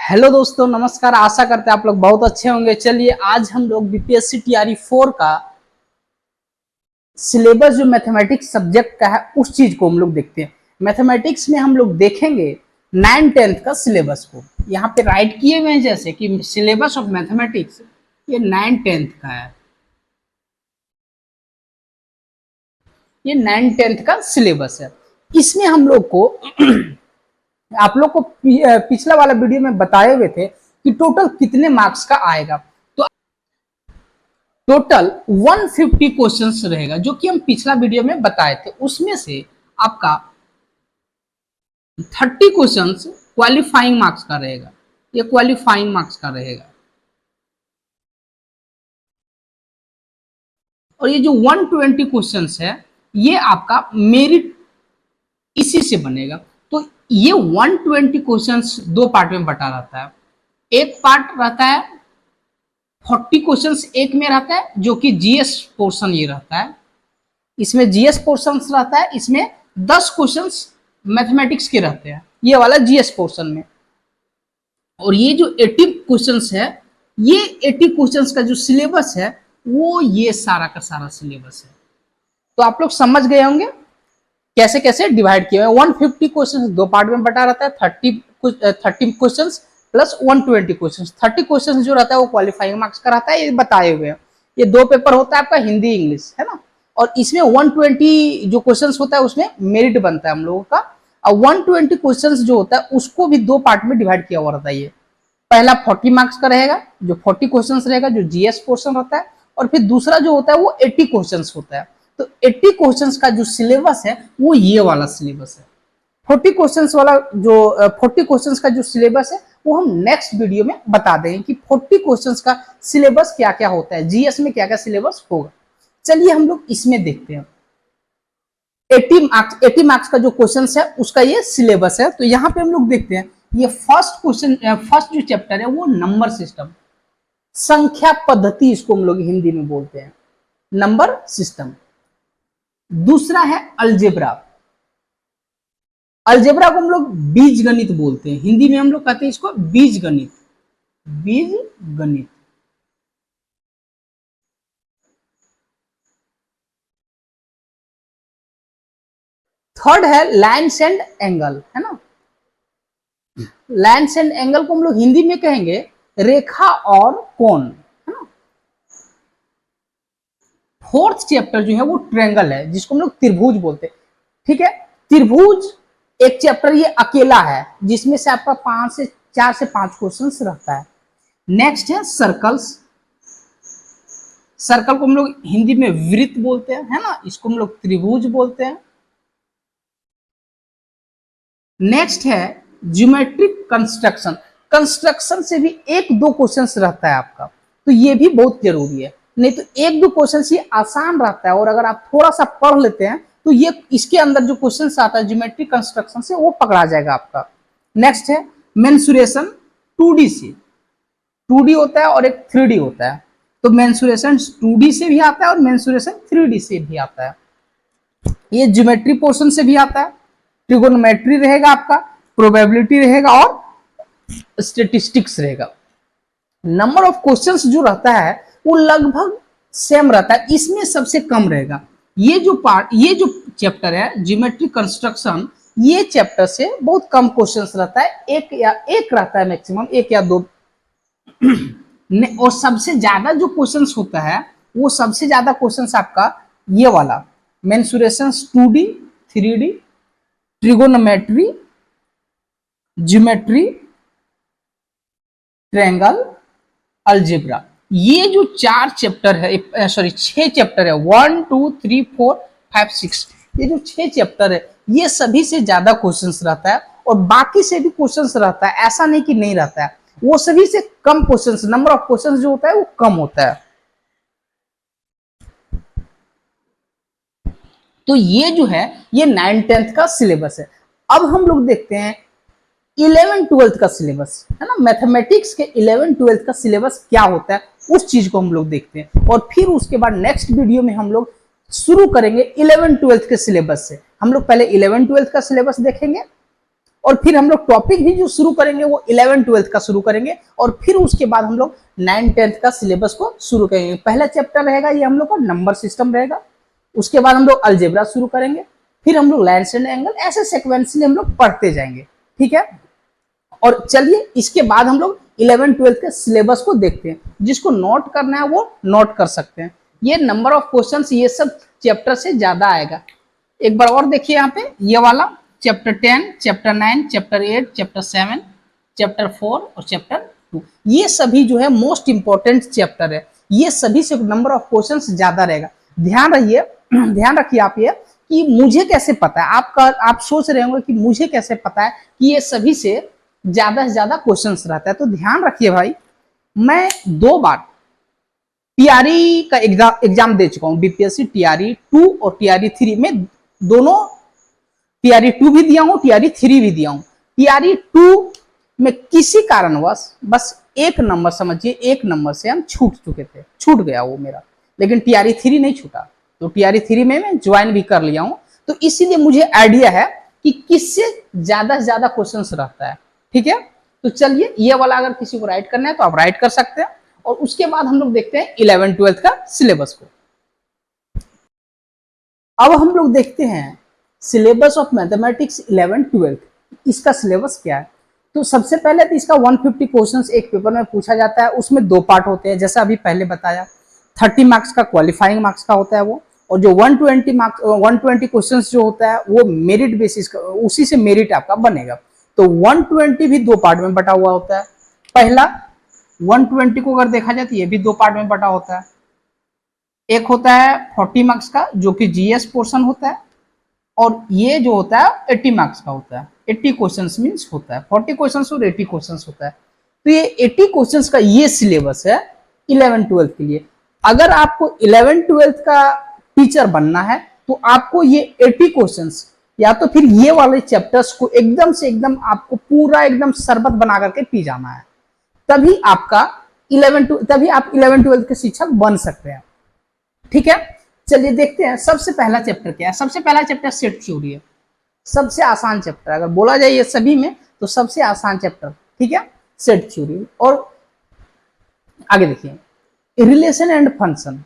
Hello दोस्तों, नमस्कार। आशा करते हैं आप लोग बहुत अच्छे होंगे। चलिए आज हम लोग बीपीएससी टीआरई 4 का सिलेबस जो मैथमेटिक्स सब्जेक्ट का है उस चीज को हम लोग देखते हैं। मैथमेटिक्स में हम लोग देखेंगे 9th-10th का सिलेबस को। यहाँ पे राइट किए हुए हैं जैसे कि सिलेबस ऑफ मैथमेटिक्स ये 9th-10th का है। ये 9th-10th का सिलेबस है। इसमें हम लोग को आप लोग को पिछला वाला वीडियो में बताए हुए थे कि टोटल कितने मार्क्स का आएगा। तो टोटल 150 क्वेश्चंस रहेगा जो कि हम पिछला वीडियो में बताए थे। उसमें से आपका 30 क्वेश्चंस क्वालिफाइंग मार्क्स का रहेगा। ये क्वालिफाइंग मार्क्स का रहेगा और ये जो 120 क्वेश्चंस है ये आपका मेरिट इसी से बनेगा। तो ये 120 क्वेश्चंस दो पार्ट में बटा रहता है। एक पार्ट रहता है 40 क्वेश्चंस एक में रहता है जो कि जीएस पोर्शन ये रहता है। इसमें जीएस पोर्शन रहता है। इसमें 10 क्वेश्चंस मैथमेटिक्स के रहते हैं ये वाला जीएस पोर्शन में। और ये जो 80 क्वेश्चंस है ये 80 क्वेश्चंस का जो सिलेबस है वो ये सारा का सारा सिलेबस है। तो आप लोग समझ गए होंगे कैसे कैसे डिवाइड किया है। 150 क्वेश्चंस दो पार्ट में बटा रहता है। 30 क्वेश्चंस प्लस 120 क्वेश्चंस। 30 क्वेश्चंस जो रहता है वो क्वालिफाइंग मार्क्स का रहता है। ये बताए हुए हैं। ये दो पेपर होता है आपका हिंदी इंग्लिश, है ना। और इसमें 120 जो क्वेश्चंस होता है उसमें मेरिट बनता है हम लोगों का। और 120 क्वेश्चंस जो होता है उसको भी दो पार्ट में डिवाइड किया हुआ रहता है। ये पहला 40 मार्क्स का रहेगा जो 40 क्वेश्चंस रहेगा जो जीएस पोर्शन रहता है। और फिर दूसरा जो होता है वो 80 क्वेश्चंस होता है। तो 80 क्वेश्चंस का जो सिलेबस है वो ये वाला सिलेबस है। 40 क्वेश्चंस वाला जो 40 क्वेश्चंस का जो सिलेबस है वो हम नेक्स्ट वीडियो में बता देंगे कि 40 क्वेश्चंस का सिलेबस क्या क्या होता है, जीएस में क्या क्या सिलेबस होगा। चलिए हम लोग इसमें देखते हैं 80 मार्क्स का जो क्वेश्चन है उसका ये सिलेबस है। तो यहाँ पे हम लोग देखते हैं ये फर्स्ट जो चैप्टर है वो नंबर सिस्टम, संख्या पद्धति इसको हम लोग हिंदी में बोलते हैं, नंबर सिस्टम। दूसरा है अलजेब्रा। अलजेब्रा को हम लोग बीज गणित बोलते हैं। हिंदी में हम लोग कहते हैं इसको बीज गणित, बीज गणित। थर्ड है लाइन्स एंड एंगल, है ना। लाइन्स एंड एंगल को हम लोग हिंदी में कहेंगे रेखा और कोण, है ना। फोर्थ चैप्टर जो है वो ट्रायंगल है जिसको हम लोग त्रिभुज बोलते हैं। ठीक है, त्रिभुज एक चैप्टर ये अकेला है जिसमें से आपका 4 से 5 क्वेश्चंस रहता है। नेक्स्ट है सर्कल्स। सर्कल को हम लोग हिंदी में वृत्त बोलते हैं, है ना। इसको हम लोग त्रिभुज बोलते हैं। नेक्स्ट है ज्योमेट्रिक कंस्ट्रक्शन। कंस्ट्रक्शन से भी 1-2 क्वेश्चंस रहता है आपका, तो ये भी बहुत जरूरी है। नहीं तो 1-2 क्वेश्चंस ये आसान रहता है और अगर आप थोड़ा सा पढ़ लेते हैं तो ये इसके अंदर जो क्वेश्चंस आता है ज्योमेट्रिक कंस्ट्रक्शन से वो पकड़ा जाएगा आपका। नेक्स्ट है मेंसुरेशन 2D से। 2D होता है और एक 3D होता है। तो मेंसुरेशन 2D से भी आता है और मेंसुरेशन 3D से भी आता है। ये ज्योमेट्री पोर्शन से भी आता है। ट्रिगोनोमेट्री रहेगा आपका, प्रोबेबिलिटी रहेगा और स्टेटिस्टिक्स रहेगा। नंबर ऑफ क्वेश्चंस जो रहता है वो लगभग सेम रहता है, इसमें सबसे कम रहेगा। ये जो चैप्टर है ज्योमेट्रिक कंस्ट्रक्शन, ये चैप्टर से बहुत कम क्वेश्चंस रहता है। एक रहता है मैक्सिमम, 1 या 2। और सबसे ज्यादा जो क्वेश्चंस होता है वो सबसे ज्यादा क्वेश्चंस आपका ये वाला mensuration 2D 3D trigonometry geometry triangle algebra. ये जो 4 चैप्टर है, सॉरी 6 चैप्टर है, 1 2 3 4 5 6, ये जो 6 चैप्टर है ये सभी से ज्यादा क्वेश्चंस रहता है और बाकी से भी क्वेश्चंस रहता है। ऐसा नहीं कि नहीं रहता है, वो सभी से कम क्वेश्चंस, नंबर ऑफ क्वेश्चंस जो होता है वो कम होता है। तो ये जो है ये 9th-10th का सिलेबस है। अब हम लोग देखते हैं 11th-12th का सिलेबस, है ना। मैथमेटिक्स के 11th-12th का सिलेबस क्या होता है उस चीज को हम लोग देखते हैं और फिर उसके बाद नेक्स्ट वीडियो में हम लोग शुरू करेंगे 11th-12th के सिलेबस से। हम लोग पहले 11th-12th का सिलेबस देखेंगे और फिर हम लोग टॉपिक भी जो शुरू करेंगे वो 11-12 का शुरू करेंगे, और फिर उसके बाद हम लोग 9-10 का सिलेबस को शुरू करेंगे। पहला चैप्टर रहेगा ये हम लोग का नंबर सिस्टम रहेगा, उसके बाद हम लोग अलजेब्रा शुरू करेंगे, फिर हम लोग लाइन्स एंड एंगल, ऐसे सीक्वेंसली हम लोग पढ़ते जाएंगे, ठीक है। और चलिए इसके बाद हम लोग 11-12 के सिलेबस को देखते हैं, जिसको नोट करना है वो नोट कर सकते हैं। ये नंबर ऑफ क्वेश्चंस ये सब चैप्टर से ज्यादा आएगा। एक बार और देखिए यहाँ पे, ये वाला chapter 10, chapter 9, chapter 8, chapter 7, chapter 4 और चैप्टर 2, ये सभी जो है मोस्ट इंपॉर्टेंट चैप्टर है। ये सभी से नंबर ऑफ क्वेश्चंस ज्यादा रहेगा। ध्यान रखिए आप ये कि मुझे कैसे पता है, आप सोच रहे होंगे कि मुझे कैसे पता है कि ये सभी से ज्यादा क्वेश्चंस रहता है। तो ध्यान रखिए भाई, मैं 2 बार टीआरई का एग्जाम दे चुका हूं, बीपीएससी टीआरई 2 और टीआरई 3 में, दोनों टीआरई 2 भी दिया हूं, टीआरई 3 भी दिया हूं। टीआरई 2 में किसी कारणवश बस एक नंबर, समझिए एक नंबर से हम छूट गया वो मेरा, लेकिन टीआरई 3 नहीं छूटा। तो टीआरई 3 में मैं ज्वाइन भी कर लिया हूं, तो इसीलिए मुझे आइडिया है कि किससे ज्यादा से ज्यादा क्वेश्चंस रहता है, ठीक है। तो चलिए ये वाला अगर किसी को राइट करना है तो आप राइट कर सकते हैं, और उसके बाद हम लोग देखते हैं 11-12 का सिलेबस को। अब हम लोग देखते हैं सिलेबस ऑफ मैथमेटिक्स 11-12, इसका सिलेबस क्या है। तो सबसे पहले तो इसका 150 क्वेश्चंस एक पेपर में पूछा जाता है, उसमें 2 पार्ट होते हैं, जैसा अभी पहले बताया। 30 मार्क्स का क्वालिफाइंग मार्क्स का होता है वो, और जो 120 क्वेश्चंस जो होता है वो मेरिट बेसिस का, उसी से मेरिट आपका बनेगा। तो 120 भी 2 पार्ट में बटा हुआ होता है। पहला 120 को अगर देखा जाए तो ये भी 2 पार्ट में बटा होता है। एक होता है 40 मार्क्स का जो कि जीएस पोर्शन होता है, और ये जो होता है 80 मार्क्स का होता है। 80 क्वेश्चंस मींस होता है 40 क्वेश्चंस और 80 क्वेश्चंस होता है। तो ये 80 क्वेश्चंस का ये सिलेबस है 11-12 के लिए। अगर आपको 11-12 का टीचर बनना है तो आपको ये 80 क्वेश्चंस या तो फिर ये वाले चैप्टर्स को एकदम से एकदम आपको पूरा एकदम शरबत बना करके पी जाना है, तभी आप 11-12 के शिक्षक बन सकते हैं, ठीक है। चलिए देखते हैं सबसे पहला चैप्टर क्या है। सबसे पहला चैप्टर सेट थ्योरी है, सबसे आसान चैप्टर अगर बोला जाए ये सभी में तो सबसे आसान चैप्टर, ठीक है, सेट थ्योरी। और आगे देखिए रिलेशन एंड फंक्शन,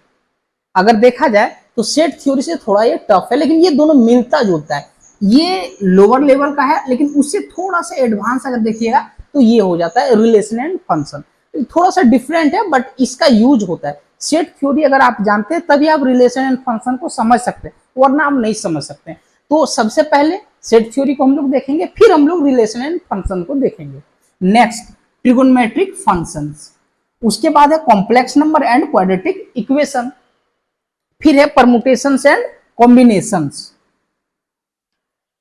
अगर देखा जाए तो सेट थ्योरी से थोड़ा ये टफ है, लेकिन ये दोनों मिलता जुलता है। ये लोअर लेवल का है, लेकिन उससे थोड़ा सा एडवांस अगर देखिएगा तो ये हो जाता है रिलेशन एंड फंक्शन। थोड़ा सा डिफरेंट है बट इसका यूज होता है। सेट थ्योरी अगर आप जानते हैं तभी आप रिलेशन एंड फंक्शन को समझ सकते हैं, वरना आप नहीं समझ सकते। तो सबसे पहले सेट थ्योरी को हम लोग देखेंगे, फिर हम लोग रिलेशन एंड फंक्शन को देखेंगे। नेक्स्ट ट्रिगोनोमेट्रिक फंक्शंस, उसके बाद है complex number and quadratic equation, फिर है permutations and combinations,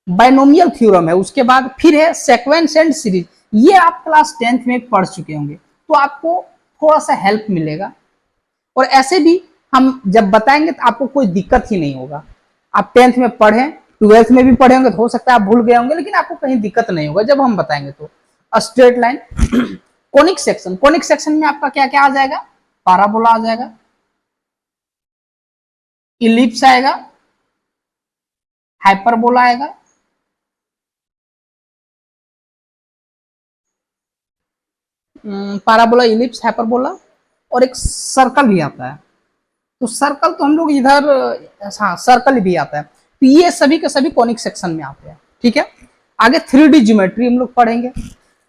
binomial theorem है, उसके बाद फिर है सीक्वेंस एंड सीरीज। ये आप क्लास 10th में पढ़ चुके होंगे, तो आपको थोड़ा सा हेल्प मिलेगा, और ऐसे भी हम जब बताएंगे तो आपको कोई दिक्कत ही नहीं होगा। आप 10th में पढ़े, 12th में भी पढ़े होंगे, तो हो सकता है आप भूल गए होंगे, लेकिन आपको कहीं दिक्कत नहीं होगा जब हम बताएंगे। तो straight line, conic section, conic section में आपका क्या क्या आ जाएगा, पैराबोला आ जाएगा, इलिप्स आएगा, हाइपरबोला आएगा, पैराबोला, इलिप्स, हाइपरबोला, और एक सर्कल भी आता है। तो सर्कल तो हम लोग इधर, हाँ सर्कल भी आता है। तो ये सभी के सभी कॉनिक सेक्शन में आते हैं, ठीक है। आगे 3D ज्योमेट्री हम लोग पढ़ेंगे,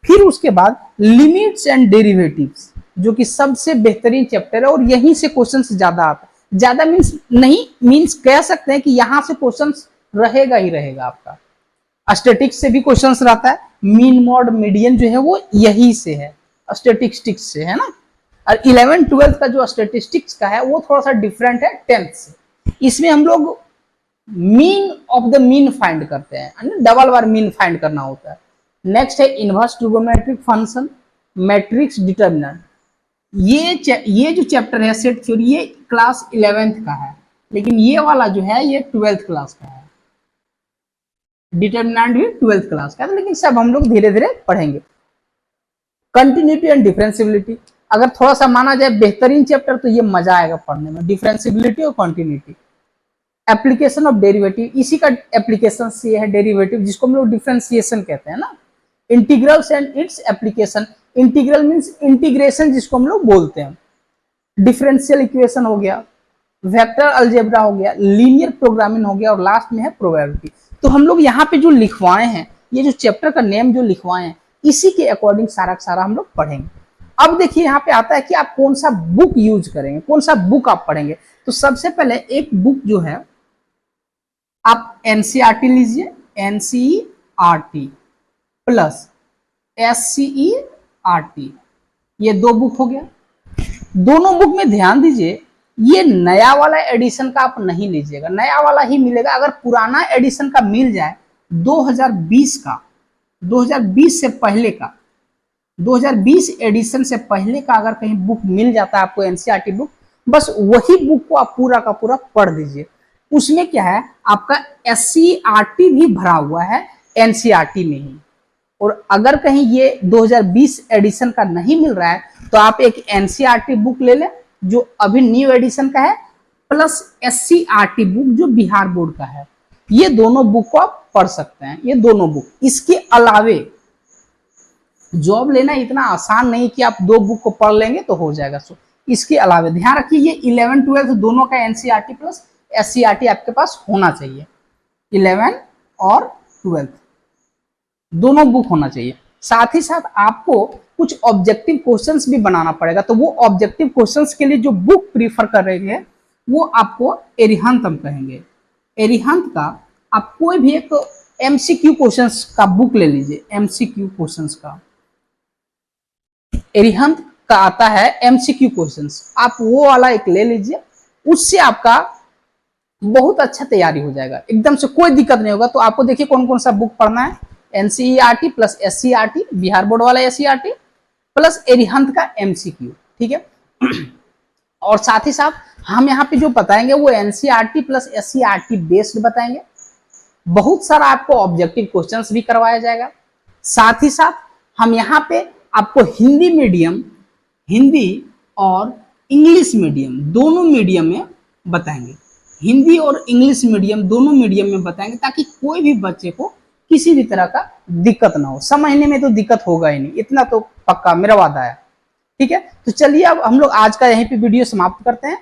फिर उसके बाद लिमिट्स एंड डेरिवेटिव्स, जो कि सबसे बेहतरीन चैप्टर है, और यहीं से क्वेश्चंस ज्यादा आता है। ज्यादा मीन्स नहीं, मीन्स कह सकते हैं कि यहाँ से क्वेश्चंस रहेगा ही रहेगा आपका। स्टैटिक्स से भी क्वेश्चंस रहता है, मीन मॉड मीडियन जो है वो यही से है, स्टैटिस्टिक्स से है ना। और 11-12 का जो स्टैटिस्टिक्स का है वो थोड़ा सा डिफरेंट है 10th से। इसमें हम लोग mean of the mean find करते हैं, डबल बार मीन फाइंड करना होता है। नेक्स्ट है inverse trigonometric function, matrix determinant. ये जो चैप्टर है सेट थ्योरी, ये क्लास 11th का है, लेकिन ये वाला जो है ये 12th क्लास का है। डिटर्मिनेंट भी 12th क्लास का है, लेकिन सब हम लोग धीरे धीरे पढ़ेंगे। कंटिन्यूटी एंड डिफरेंशियबिलिटी, अगर थोड़ा सा माना जाए बेहतरीन चैप्टर तो ये मजा आएगा पढ़ने में, डिफरेंशियबिलिटी और कंटिन्यूटी। एप्लीकेशन ऑफ डेरिवेटिव, इसी का एप्लीकेशन ये है डेरिवेटिव, जिसको हम लोग डिफरेंशिएशन कहते हैं ना। Integrals and its application, integral means integration जिसको हम लोग बोलते हैं। डिफरेंशियल इक्वेशन हो गया, वेक्टर अलजेब्रा हो गया, लीनियर प्रोग्रामिंग हो गया, और लास्ट में है प्रोबेबिलिटी। तो हम लोग यहाँ पे जो लिखवाए हैं, ये जो चैप्टर का नेम जो लिखवाए हैं, इसी के अकॉर्डिंग सारा का सारा हम लोग पढ़ेंगे। अब देखिए यहाँ पे आता है कि आप कौन सा बुक यूज करेंगे, कौन सा बुक आप पढ़ेंगे। तो सबसे पहले एक बुक जो है आप एनसीईआरटी लीजिए, एनसीईआरटी प्लस एससीईआरटी, ये दो बुक हो गया। दोनों बुक में ध्यान दीजिए, ये नया वाला एडिशन का आप नहीं लीजिएगा, नया वाला ही मिलेगा। अगर पुराना एडिशन का मिल जाए 2020 का, 2020 से पहले का, 2020 एडिशन से पहले का अगर कहीं बुक मिल जाता है आपको एनसीईआरटी बुक, बस वही बुक को आप पूरा का पूरा पढ़ दीजिए। उसमें क्या है, आपका एससीईआरटी भी भरा हुआ है एनसीईआरटी में ही। और अगर कहीं ये 2020 एडिशन का नहीं मिल रहा है तो आप एक एनसीईआरटी बुक ले लें जो अभी न्यू एडिशन का है, प्लस एससीईआरटी बुक जो बिहार बोर्ड का है। ये दोनों बुक को आप पढ़ सकते हैं, ये दोनों बुक। इसके अलावे जॉब लेना इतना आसान नहीं कि आप दो बुक को पढ़ लेंगे तो हो जाएगा। सो इसके अलावे ध्यान रखिए, ये 11 12 दोनों का एनसीईआरटी प्लस एससीईआरटी आपके पास होना चाहिए। 11 और 12 दोनों बुक होना चाहिए। साथ ही साथ आपको कुछ ऑब्जेक्टिव क्वेश्चंस भी बनाना पड़ेगा। तो वो ऑब्जेक्टिव क्वेश्चंस के लिए जो बुक प्रीफर कर रहे हैं वो आपको एरिहंत हम कहेंगे। एरिहंत का आप कोई भी एक एमसीक्यू क्वेश्चंस का बुक ले लीजिए, एमसीक्यू क्वेश्चंस का, एरिहंत का आता है एमसीक्यू क्वेश्चंस, आप वो वाला एक ले लीजिए। उससे आपका बहुत अच्छा तैयारी हो जाएगा, एकदम से कोई दिक्कत नहीं होगा। तो आपको देखिए कौन कौन सा बुक पढ़ना है, NCERT plus SCERT, Bihar board वाला एससीईआरटी प्लस एरिहंत का एमसीक्यू, ठीक है। और साथ ही साथ हम यहाँ पे जो बताएंगे वो एनसीईआरटी प्लस एससीईआरटी बेस्ड बताएंगे। बहुत सारा आपको ऑब्जेक्टिव क्वेश्चंस भी करवाया जाएगा। साथ ही साथ हम यहाँ पे आपको हिंदी मीडियम, हिंदी और इंग्लिश मीडियम दोनों मीडियम में बताएंगे। हिंदी और इंग्लिश मीडियम दोनों मीडियम में बताएंगे ताकि कोई भी बच्चे को किसी भी तरह का दिक्कत ना हो। समझने में तो दिक्कत होगा ही नहीं, इतना तो पक्का मेरा वादा है, ठीक है। तो चलिए अब हम लोग आज का यहीं पे वीडियो समाप्त करते हैं।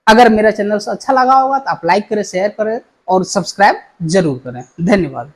अगर मेरा चैनल अच्छा लगा होगा तो आप लाइक करें, शेयर करें और सब्सक्राइब जरूर करें। धन्यवाद।